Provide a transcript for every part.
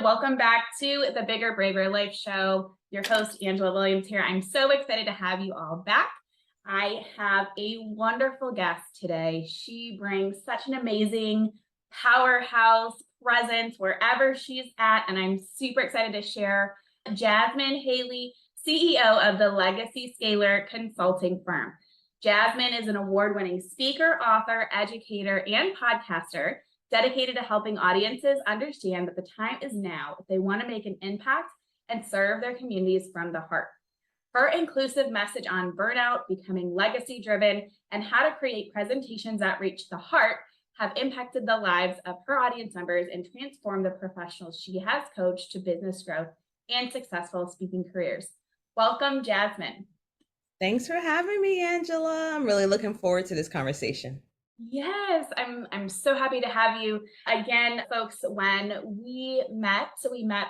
Welcome back to the Bigger, Braver Life Show. Your host, Angela Williams here. I'm so excited to have you all back. I have a wonderful guest today. She brings such an amazing powerhouse presence wherever she's at, and I'm super excited to share Jasmin Haley, CEO of the Legacy Scalar Consulting Firm. Jasmin is an award-winning speaker, author, educator, and podcaster dedicated to helping audiences understand that the time is now if they want to make an impact and serve their communities from the heart. Her inclusive message on burnout, becoming legacy-driven, and how to create presentations that reach the heart have impacted the lives of her audience members and transformed the professionals she has coached to business growth and successful speaking careers. Welcome, Jasmin. Thanks for having me, Angela. I'm really looking forward to this conversation. Yes, I'm so happy to have you again, folks. When we met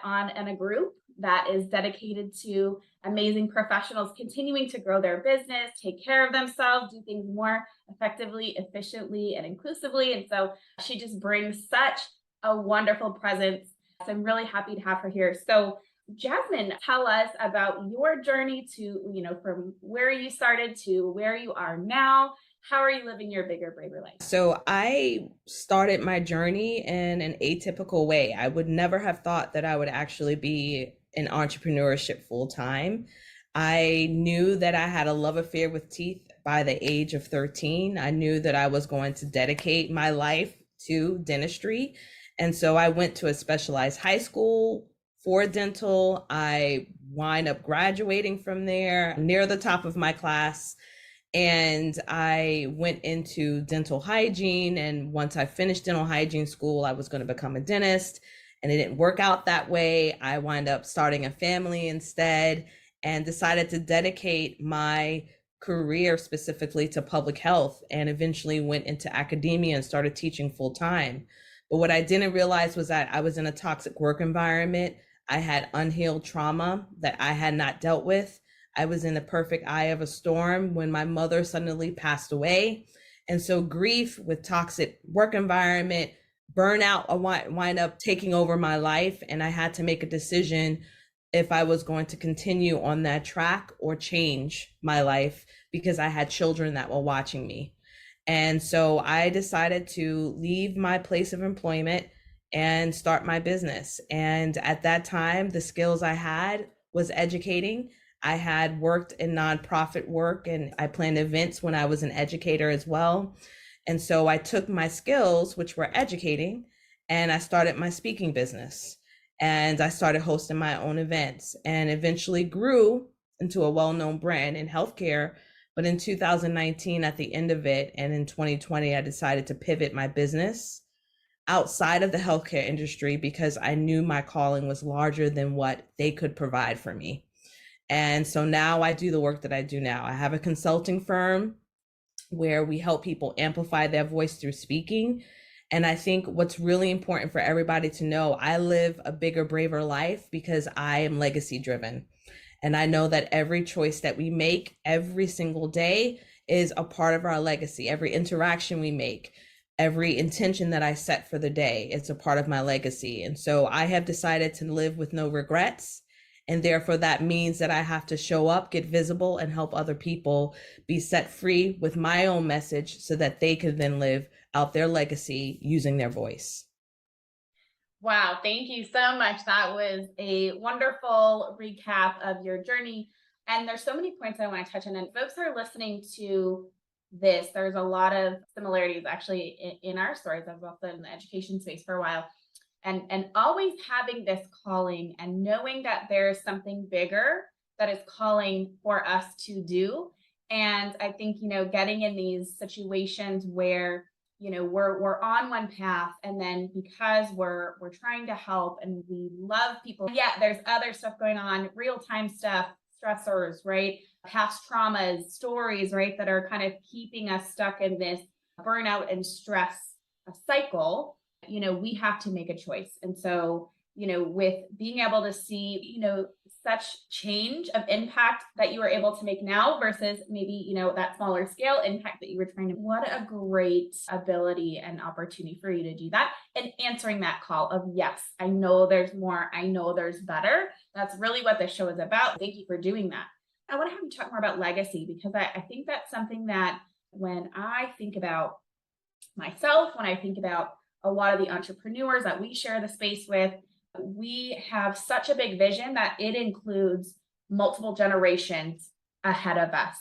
on in a group that is dedicated to amazing professionals continuing to grow their business, take care of themselves, do things more effectively, efficiently, and inclusively. And so she just brings such a wonderful presence. So I'm really happy to have her here. So Jasmin, tell us about your journey to, from where you started to where you are now. How are you living your bigger, braver life? So I started my journey in an atypical way. I would never have thought that I would actually be in entrepreneurship full time. I knew that I had a love affair with teeth by the age of 13. I knew that I was going to dedicate my life to dentistry. And so I went to a specialized high school for dental. I wind up graduating from there near the top of my class. And I went into dental hygiene. And once I finished dental hygiene school, I was going to become a dentist. And it didn't work out that way. I wound up starting a family instead and decided to dedicate my career specifically to public health, and eventually went into academia and started teaching full time. But what I didn't realize was that I was in a toxic work environment. I had unhealed trauma that I had not dealt with. I was in the perfect eye of a storm when my mother suddenly passed away. And so grief with toxic work environment, burnout wind up taking over my life. And I had to make a decision if I was going to continue on that track or change my life, because I had children that were watching me. And so I decided to leave my place of employment and start my business. And at that time, the skills I had was educating. I had worked in nonprofit work and I planned events when I was an educator as well. And so I took my skills, which were educating, and I started my speaking business. And I started hosting my own events and eventually grew into a well-known brand in healthcare. But in 2019, at the end of it, and in 2020, I decided to pivot my business outside of the healthcare industry because I knew my calling was larger than what they could provide for me. And so now I do the work that I do now. I have a consulting firm where we help people amplify their voice through speaking. And I think what's really important for everybody to know, I live a bigger, braver life because I am legacy driven. And I know that every choice that we make every single day is a part of our legacy. Every interaction we make, every intention that I set for the day, it's a part of my legacy. And so I have decided to live with no regrets. And therefore, that means that I have to show up, get visible, and help other people be set free with my own message so that they can then live out their legacy using their voice. Wow, thank you so much. That was a wonderful recap of your journey. And there's so many points I want to touch on. And folks are listening to this. There's a lot of similarities actually in our stories. I was also in the education space for a while. And always having this calling and knowing that there's something bigger that is calling for us to do. And I think, getting in these situations where, we're on one path, and then because we're trying to help and we love people, yeah, there's other stuff going on, real-time stuff, stressors, right? Past traumas, stories, right, that are kind of keeping us stuck in this burnout and stress cycle. We have to make a choice. And so with being able to see, such change of impact that you were able to make now versus maybe, that smaller scale impact that you were trying to. What a great ability and opportunity for you to do that and answering that call of, yes, I know there's more. I know there's better. That's really what this show is about. Thank you for doing that. I want to have you talk more about legacy because I think that's something that when I think about myself, when I think about a lot of the entrepreneurs that we share the space with, we have such a big vision that it includes multiple generations ahead of us.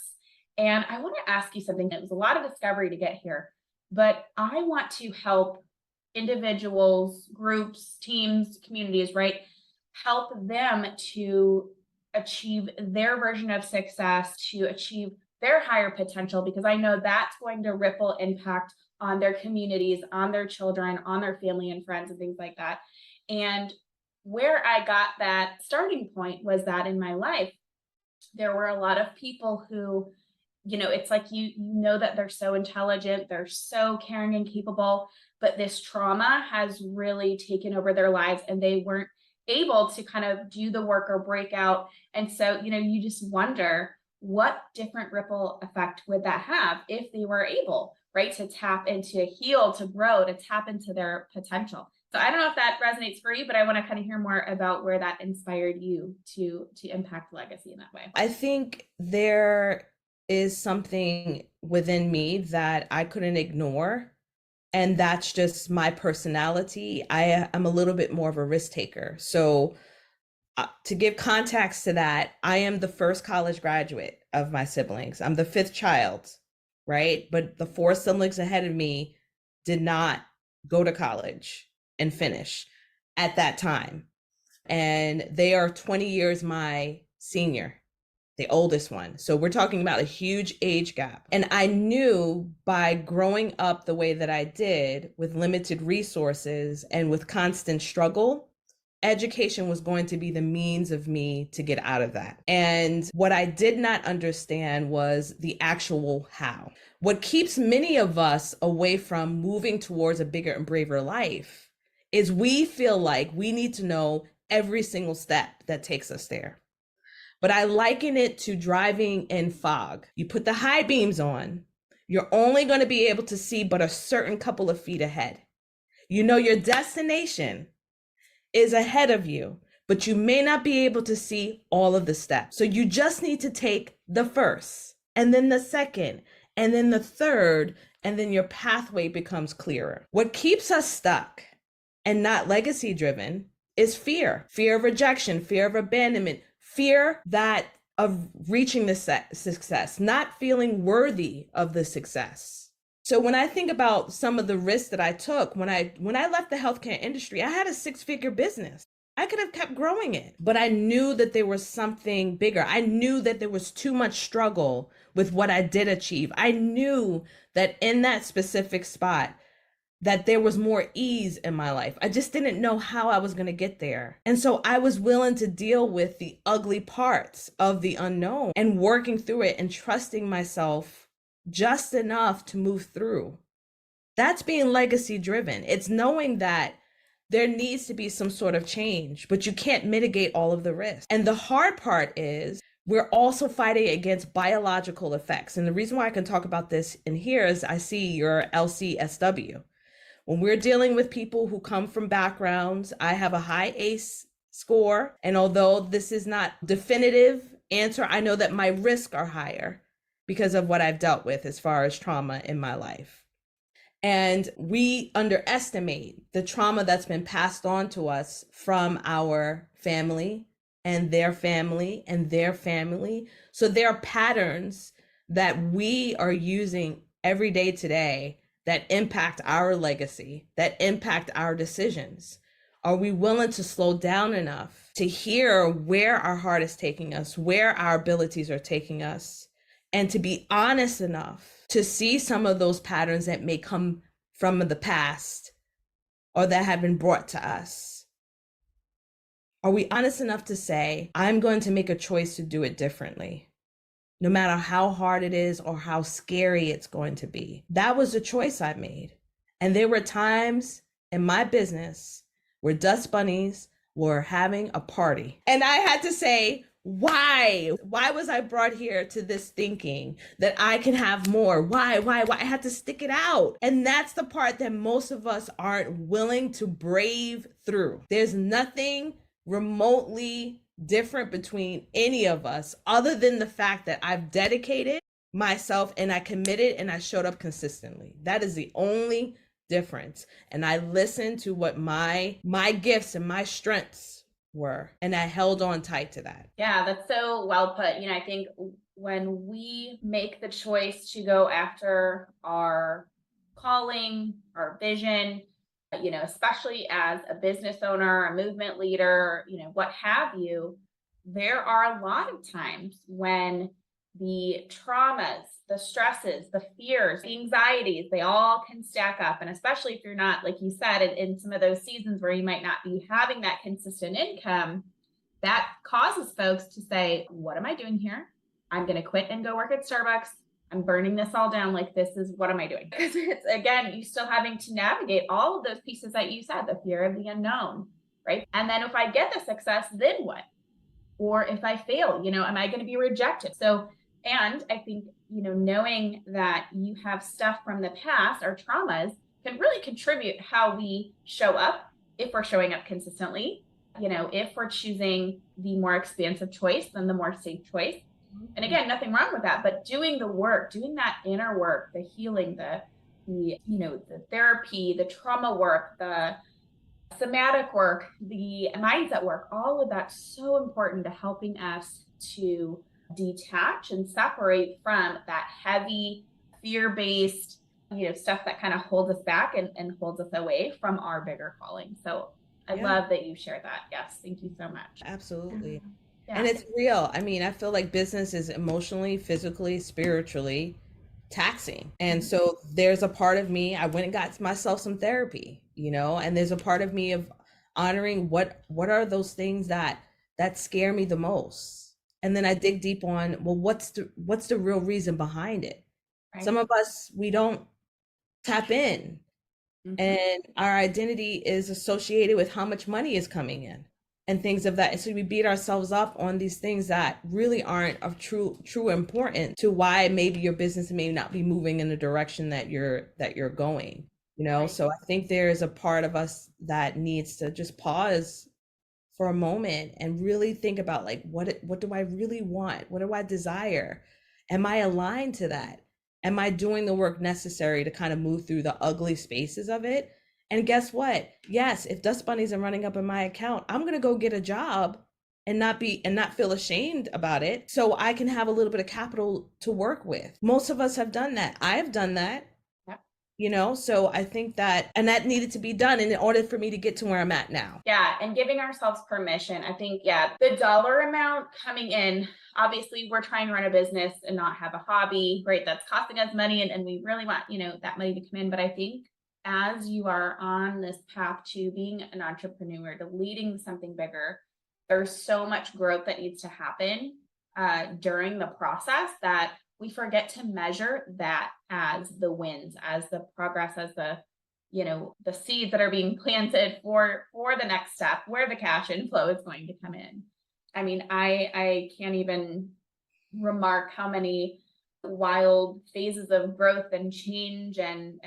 And I want to ask you something. It was a lot of discovery to get here, but I want to help individuals, groups, teams, communities, right? Help them to achieve their version of success, to achieve their higher potential, because I know that's going to ripple impact on their communities, on their children, on their family and friends and things like that. And where I got that starting point was that in my life, there were a lot of people who, it's like you know that they're so intelligent, they're so caring and capable, but this trauma has really taken over their lives and they weren't able to kind of do the work or break out. And so, you just wonder what different ripple effect would that have if they were able, right, to tap into, heal, to grow, to tap into their potential. So I don't know if that resonates for you, but I want to kind of hear more about where that inspired you to impact legacy in that way. I think there is something within me that I couldn't ignore. And that's just my personality. I am a little bit more of a risk taker. So to give context to that, I am the first college graduate of my siblings. I'm the fifth child, right? But the four siblings ahead of me did not go to college and finish at that time. And they are 20 years my senior, the oldest one. So we're talking about a huge age gap. And I knew by growing up the way that I did with limited resources and with constant struggle, education was going to be the means of me to get out of that. And what I did not understand was the actual how. What keeps many of us away from moving towards a bigger and braver life is we feel like we need to know every single step that takes us there. But I liken it to driving in fog. You put the high beams on, you're only going to be able to see but a certain couple of feet ahead. You know your destination is ahead of you, but you may not be able to see all of the steps. So you just need to take the first, and then the second, and then the third, and then your pathway becomes clearer. What keeps us stuck and not legacy driven is fear of rejection, fear of abandonment, fear that of reaching the success, not feeling worthy of the success. So when I think about some of the risks that I took when I left the healthcare industry, I had a 6-figure business. I could have kept growing it, but I knew that there was something bigger. I knew that there was too much struggle with what I did achieve. I knew that in that specific spot, that there was more ease in my life. I just didn't know how I was going to get there. And so I was willing to deal with the ugly parts of the unknown and working through it and trusting myself just enough to move through. That's being legacy driven. It's knowing that there needs to be some sort of change, but you can't mitigate all of the risks. And the hard part is we're also fighting against biological effects. And the reason why I can talk about this in here is I see your LCSW. When we're dealing with people who come from backgrounds, I have a high ACE score. And although this is not definitive answer, I know that my risks are higher because of what I've dealt with as far as trauma in my life. And we underestimate the trauma that's been passed on to us from our family and their family and their family. So there are patterns that we are using every day today that impact our legacy, that impact our decisions. Are we willing to slow down enough to hear where our heart is taking us, where our abilities are taking us, and to be honest enough to see some of those patterns that may come from the past or that have been brought to us? Are we honest enough to say, I'm going to make a choice to do it differently? No matter how hard it is or how scary it's going to be. That was the choice I made. And there were times in my business where dust bunnies, were having a party. And I had to say, why? Why was I brought here to this thinking that I can have more? Why? I had to stick it out. And that's the part that most of us aren't willing to brave through. There's nothing remotely different between any of us other than the fact that I've dedicated myself and I committed and I showed up consistently. That is the only difference. And I listened to what my gifts and my strengths were, and I held on tight to that. Yeah, that's so well put. I think when we make the choice to go after our calling, our vision, especially as a business owner, a movement leader, what have you, there are a lot of times when the traumas, the stresses, the fears, the anxieties, they all can stack up. And especially if you're not, like you said, in some of those seasons where you might not be having that consistent income, that causes folks to say, what am I doing here? I'm going to quit and go work at Starbucks. I'm burning this all down. Like, this is, what am I doing? Because it's, again, you still having to navigate all of those pieces that you said, the fear of the unknown, right? And then if I get the success, then what? Or if I fail, am I going to be rejected? So, and I think, knowing that you have stuff from the past or traumas can really contribute how we show up, if we're showing up consistently, if we're choosing the more expansive choice than the more safe choice. And again, nothing wrong with that, but doing the work, doing that inner work, the healing, the therapy, the trauma work, the somatic work, the mindset work, all of that's so important to helping us to detach and separate from that heavy fear-based, stuff that kind of holds us back and holds us away from our bigger calling. So I love that you shared that. Yes. Thank you so much. Absolutely. Yeah. And it's real. I mean, I feel like business is emotionally, physically, spiritually taxing. And so there's a part of me, I went and got myself some therapy, and there's a part of me of honoring what are those things that scare me the most. And then I dig deep on, well, what's the real reason behind it? Right. Some of us, we don't tap in. And our identity is associated with how much money is coming in and things of that. And so we beat ourselves up on these things that really aren't of true importance to why maybe your business may not be moving in the direction that you're going, Right. So I think there is a part of us that needs to just pause for a moment and really think about, like, what do I really want? What do I desire? Am I aligned to that? Am I doing the work necessary to kind of move through the ugly spaces of it? And guess what? Yes, if dust bunnies are running up in my account, I'm going to go get a job and not feel ashamed about it, so I can have a little bit of capital to work with. Most of us have done that. I've done that. So I think that needed to be done in order for me to get to where I'm at now. Yeah. And giving ourselves permission. I think, the dollar amount coming in, obviously we're trying to run a business and not have a hobby, right? That's costing us money. And we really want, that money to come in. But I think as you are on this path to being an entrepreneur, to leading something bigger, there's so much growth that needs to happen during the process that we forget to measure that as the wins, as the progress, as the seeds that are being planted for the next step, where the cash inflow is going to come in. I mean, I can't even remark how many wild phases of growth and change and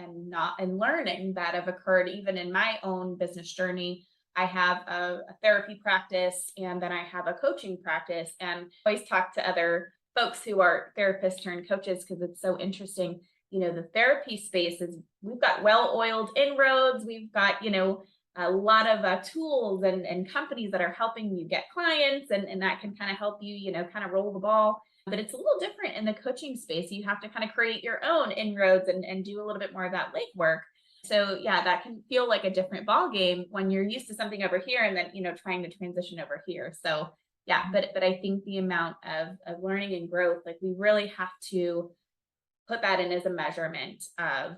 learning that have occurred even in my own business journey. I have a therapy practice, and then I have a coaching practice, and I always talk to other folks who are therapists turned coaches because it's so interesting. The therapy space is, we've got well-oiled inroads. We've got, a lot of tools and companies that are helping you get clients, and that can kind of help you, kind of roll the ball. But it's a little different in the coaching space. You have to kind of create your own inroads and do a little bit more of that legwork. So that can feel like a different ball game when you're used to something over here and then, trying to transition over here. So but I think the amount of learning and growth, like, we really have to put that in as a measurement of,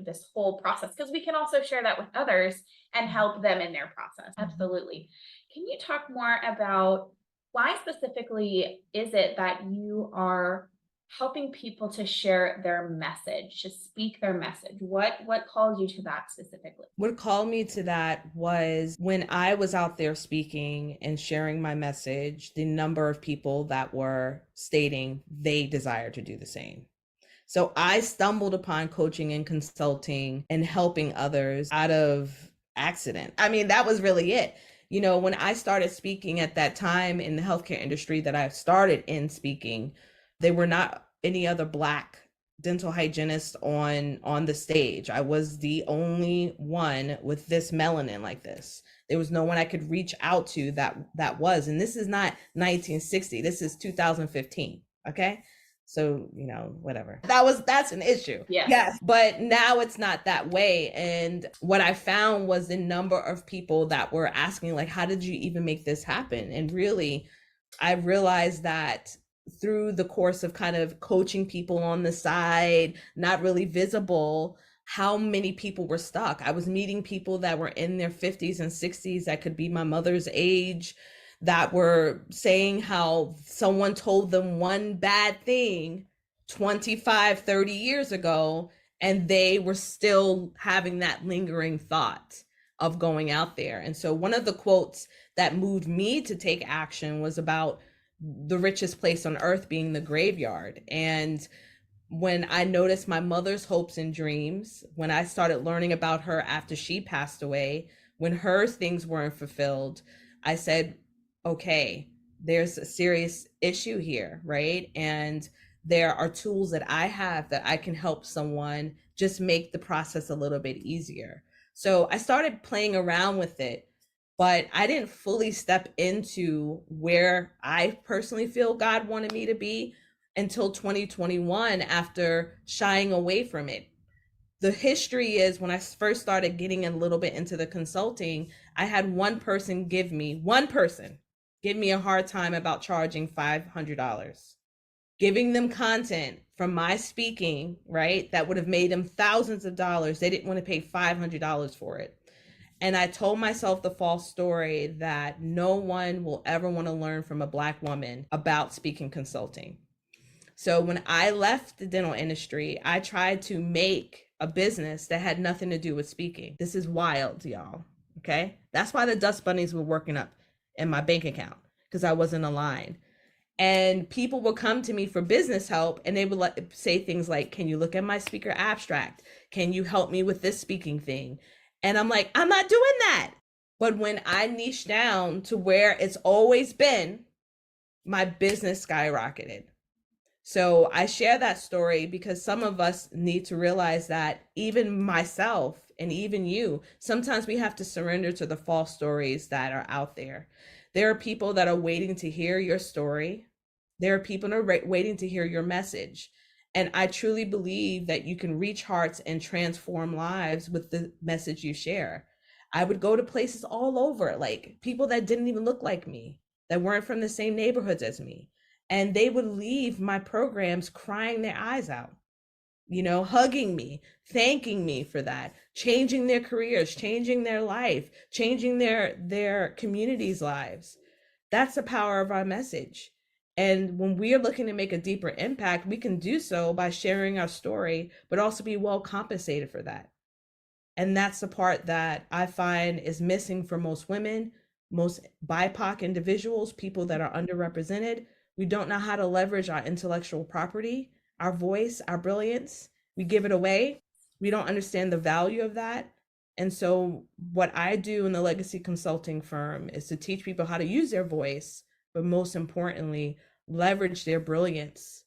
this whole process, because we can also share that with others and help them in their process. Absolutely. Can you talk more about why specifically is it that you are helping people to share their message, to speak their message. What called you to that specifically? What called me to that was when I was out there speaking and sharing my message, the number of people that were stating they desire to do the same. So I stumbled upon coaching and consulting and helping others out of accident. I mean, that was really it. You know, when I started speaking at that time in the healthcare industry that I started in speaking, there were not any other Black dental hygienists on the stage. I was the only one with this melanin like this. There was no one I could reach out to that was, and this is not 1960. This is 2015. Okay. So, you know, whatever. That's an issue. Yes. But now it's not that way. And what I found was the number of people that were asking, like, how did you even make this happen? And really, I realized that through the course of kind of coaching people on the side, not really visible, how many people were stuck. I was meeting people that were in their 50s and 60s that could be my mother's age, that were saying how someone told them one bad thing 25, 30 years ago, and they were still having that lingering thought of going out there. And so one of the quotes that moved me to take action was about the richest place on earth being the graveyard. And when I noticed my mother's hopes and dreams, when I started learning about her after she passed away, when her things weren't fulfilled, I said, okay, there's a serious issue here, right? And there are tools that I have that I can help someone just make the process a little bit easier. So I started playing around with it, but I didn't fully step into where I personally feel God wanted me to be until 2021, after shying away from it. The history is, when I first started getting a little bit into the consulting, I had one person give me a hard time about charging $500, giving them content from my speaking, right, that would have made them thousands of dollars. They didn't want to pay $500 for it. And I told myself the false story that no one will ever want to learn from a Black woman about speaking consulting. So when I left the dental industry, I tried to make a business that had nothing to do with speaking. This is wild, y'all. Okay. That's why the dust bunnies were working up in my bank account, because I wasn't aligned. And people would come to me for business help, and they would say things like, can you look at my speaker abstract? Can you help me with this speaking thing? And I'm like, I'm not doing that. But when I niche down to where it's always been, my business skyrocketed. So I share that story because some of us need to realize that, even myself and even you, sometimes we have to surrender to the false stories that are out there. There are people that are waiting to hear your story. There are people that are waiting to hear your message. And I truly believe that you can reach hearts and transform lives with the message you share. I would go to places all over, like people that didn't even look like me, that weren't from the same neighborhoods as me. And they would leave my programs crying their eyes out, you know, hugging me, thanking me for that, changing their careers, changing their life, changing their communities' lives. That's the power of our message. And when we are looking to make a deeper impact, we can do so by sharing our story, but also be well compensated for that. And that's the part that I find is missing for most women, most BIPOC individuals, people that are underrepresented. We don't know how to leverage our intellectual property, our voice, our brilliance. We give it away. We don't understand the value of that. And so what I do in the legacy consulting firm is to teach people how to use their voice, but most importantly, leverage their brilliance,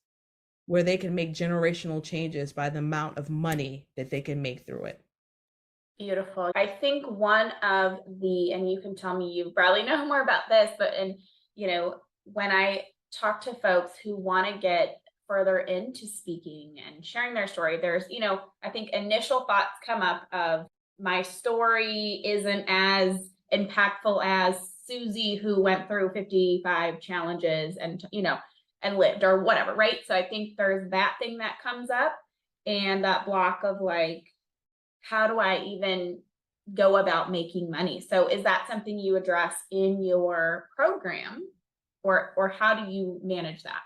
where they can make generational changes by the amount of money that they can make through it. Beautiful. I think one of and you can tell me, you probably know more about this, but when I talk to folks who want to get further into speaking and sharing their story, there's, I think initial thoughts come up of, my story isn't as impactful as Susie, who went through 55 challenges and lived, or whatever, right? So I think there's that thing that comes up, and that block of like, how do I even go about making money? So is that something you address in your program, or how do you manage that?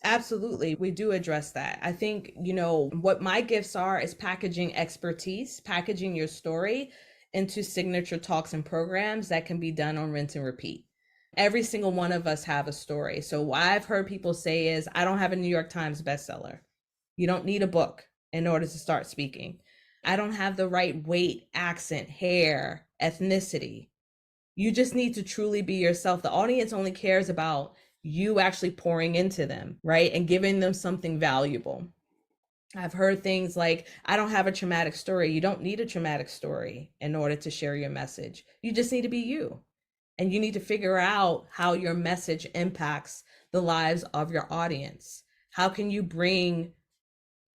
Absolutely. We do address that. I think, what my gifts are is packaging expertise, packaging your story into signature talks and programs that can be done on rinse and repeat. Every single one of us have a story. So what I've heard people say is, I don't have a New York Times bestseller. You don't need a book in order to start speaking. I don't have the right weight, accent, hair, ethnicity. You just need to truly be yourself. The audience only cares about you actually pouring into them, right? And giving them something valuable. I've heard things like, I don't have a traumatic story. You don't need a traumatic story in order to share your message. You just need to be you. And you need to figure out how your message impacts the lives of your audience. How can you bring,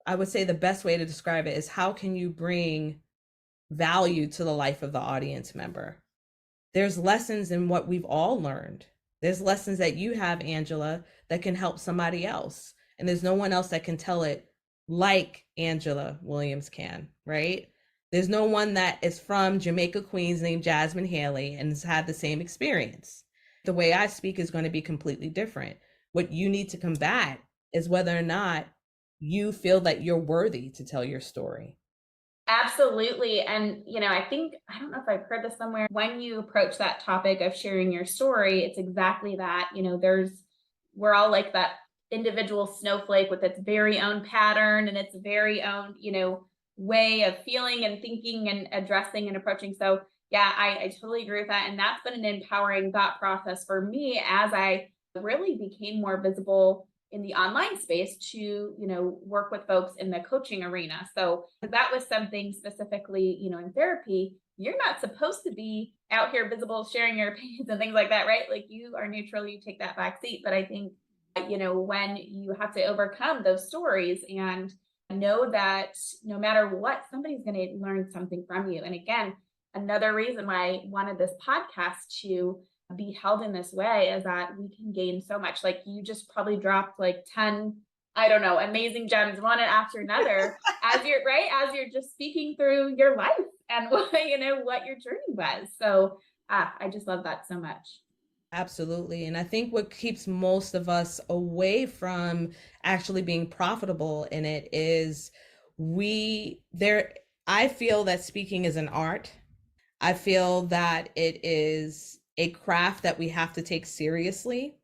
I would say the best way to describe it is, how can you bring value to the life of the audience member? There's lessons in what we've all learned. There's lessons that you have, Angela, that can help somebody else. And there's no one else that can tell it like Angela Williams can, right? There's no one that is from Jamaica, Queens named Jasmin Haley and has had the same experience. The way I speak is going to be completely different. What you need to combat is whether or not you feel that you're worthy to tell your story. Absolutely. And, I think, I don't know if I've heard this somewhere. When you approach that topic of sharing your story, it's exactly that. We're all like that individual snowflake with its very own pattern and its very own, way of feeling and thinking and addressing and approaching. So, yeah, I totally agree with that. And that's been an empowering thought process for me as I really became more visible in the online space to work with folks in the coaching arena. So that was something specifically in therapy. You're not supposed to be out here visible sharing your opinions and things like that, right? Like, you are neutral, you take that back seat. But I think when you have to overcome those stories and know that no matter what, somebody's going to learn something from you. And again, another reason why I wanted this podcast to be held in this way is that we can gain so much. Like, you just probably dropped like 10, I don't know, amazing gems one after another as you're just speaking through your life and what your journey was. So I just love that so much. Absolutely. And I think what keeps most of us away from actually being profitable in it is I feel that speaking is an art. I feel that it is a craft that we have to take seriously.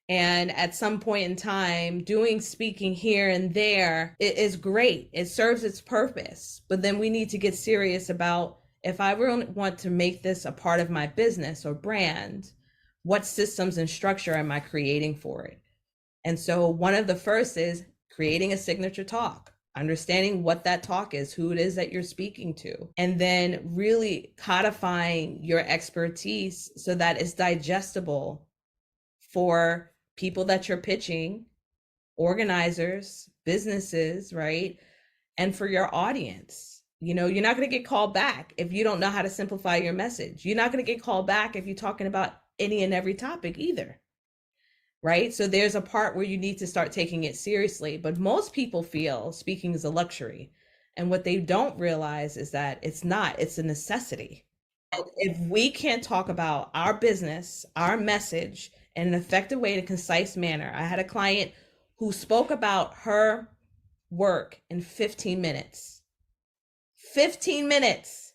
And at some point in time, doing speaking here and there, it is great. It serves its purpose. But then we need to get serious about, if I really want to make this a part of my business or brand, what systems and structure am I creating for it? And so one of the first is creating a signature talk, understanding what that talk is, who it is that you're speaking to, and then really codifying your expertise so that it's digestible for people that you're pitching, organizers, businesses, right? And for your audience. You're not going to get called back if you don't know how to simplify your message. You're not going to get called back if you're talking about any and every topic either. Right? So there's a part where you need to start taking it seriously. But most people feel speaking is a luxury. And what they don't realize is that it's not, it's a necessity. If we can't talk about our business, our message in an effective way, in a concise manner. I had a client who spoke about her work in 15 minutes. 15 minutes.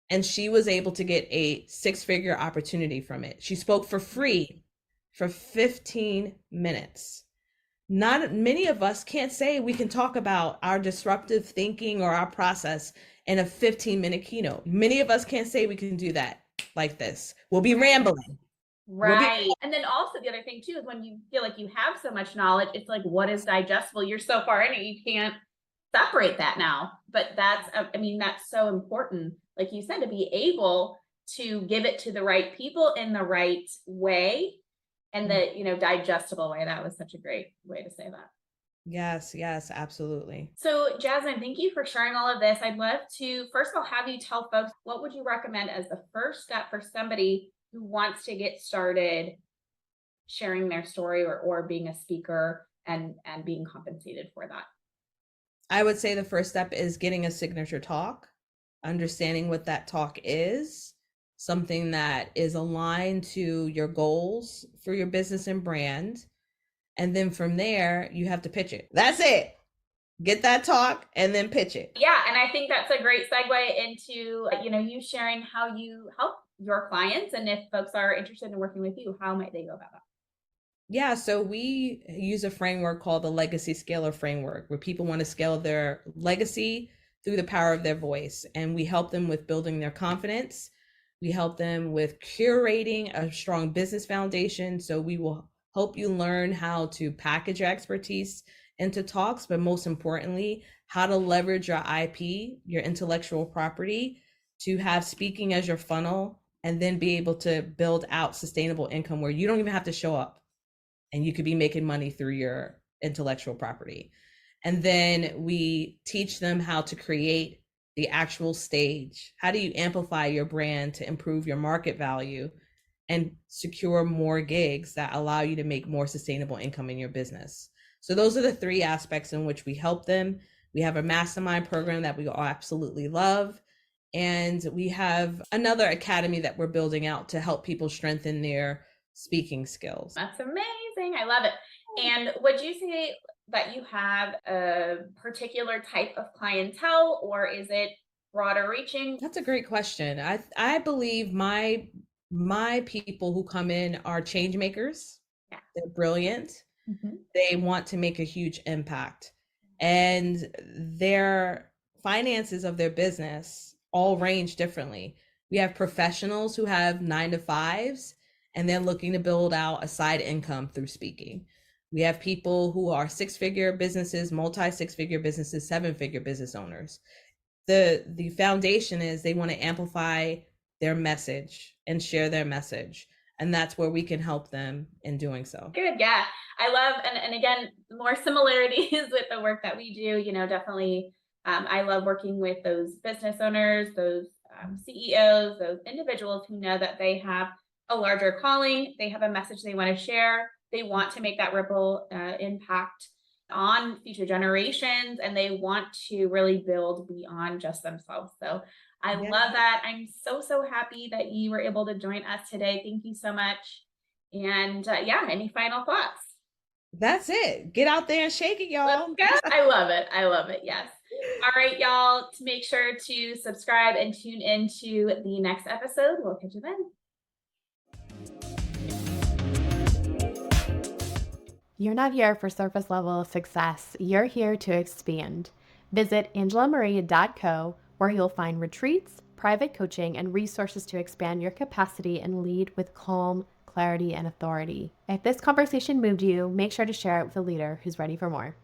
And she was able to get a six-figure opportunity from it. She spoke for free for 15 minutes. Not many of us can't say we can talk about our disruptive thinking or our process in a 15-minute keynote. Many of us can't say we can do that like this. We'll be rambling. Right. And then also the other thing too is when you feel like you have so much knowledge, it's like, what is digestible? You're so far in it, you can't separate that now. But that's so important. Like you said, to be able to give it to the right people in the right way and the, digestible way. That was such a great way to say that. Yes, yes, absolutely. So, Jasmin, thank you for sharing all of this. I'd love to, first of all, have you tell folks, what would you recommend as the first step for somebody who wants to get started sharing their story or being a speaker and being compensated for that? I would say the first step is getting a signature talk, understanding what that talk is, something that is aligned to your goals for your business and brand. And then from there, you have to pitch it. That's it. Get that talk and then pitch it. Yeah, and I think that's a great segue into, you sharing how you help your clients, and if folks are interested in working with you, how might they go about that? Yeah, so we use a framework called the Legacy Scaler Framework, where people want to scale their legacy through the power of their voice. And we help them with building their confidence. We help them with curating a strong business foundation. So we will help you learn how to package your expertise into talks, but most importantly, how to leverage your IP, your intellectual property, to have speaking as your funnel and then be able to build out sustainable income where you don't even have to show up and you could be making money through your intellectual property. And then we teach them how to create the actual stage. How do you amplify your brand to improve your market value and secure more gigs that allow you to make more sustainable income in your business? So those are the three aspects in which we help them. We have a mastermind program that we all absolutely love. And we have another academy that we're building out to help people strengthen their speaking skills. That's amazing. I love it. And would you say that you have a particular type of clientele, or is it broader reaching? That's a great question. I believe my people who come in are change makers. Yeah. They're brilliant. Mm-hmm. They want to make a huge impact, and their finances of their business all range differently. We have professionals who have 9-to-5s and they're looking to build out a side income through speaking. We have people who are six-figure businesses, multi-six-figure businesses, seven-figure business owners. The foundation is they want to amplify their message and share their message. And that's where we can help them in doing so. Good. Yeah. I love, and again, more similarities with the work that we do, definitely. I love working with those business owners, those CEOs, those individuals who know that they have a larger calling, they have a message they want to share, they want to make that ripple impact on future generations, and they want to really build beyond just themselves. So I love that. I'm so happy that you were able to join us today. Thank you so much. And any final thoughts? That's it. Get out there and shake it, y'all. Let's go. I love it. I love it. Yes. All right, y'all, to make sure to subscribe and tune into the next episode. We'll catch you then. You're not here for surface level success. You're here to expand. Visit angelamarie.co, where you'll find retreats, private coaching, and resources to expand your capacity and lead with calm, clarity, and authority. If this conversation moved you, make sure to share it with a leader who's ready for more.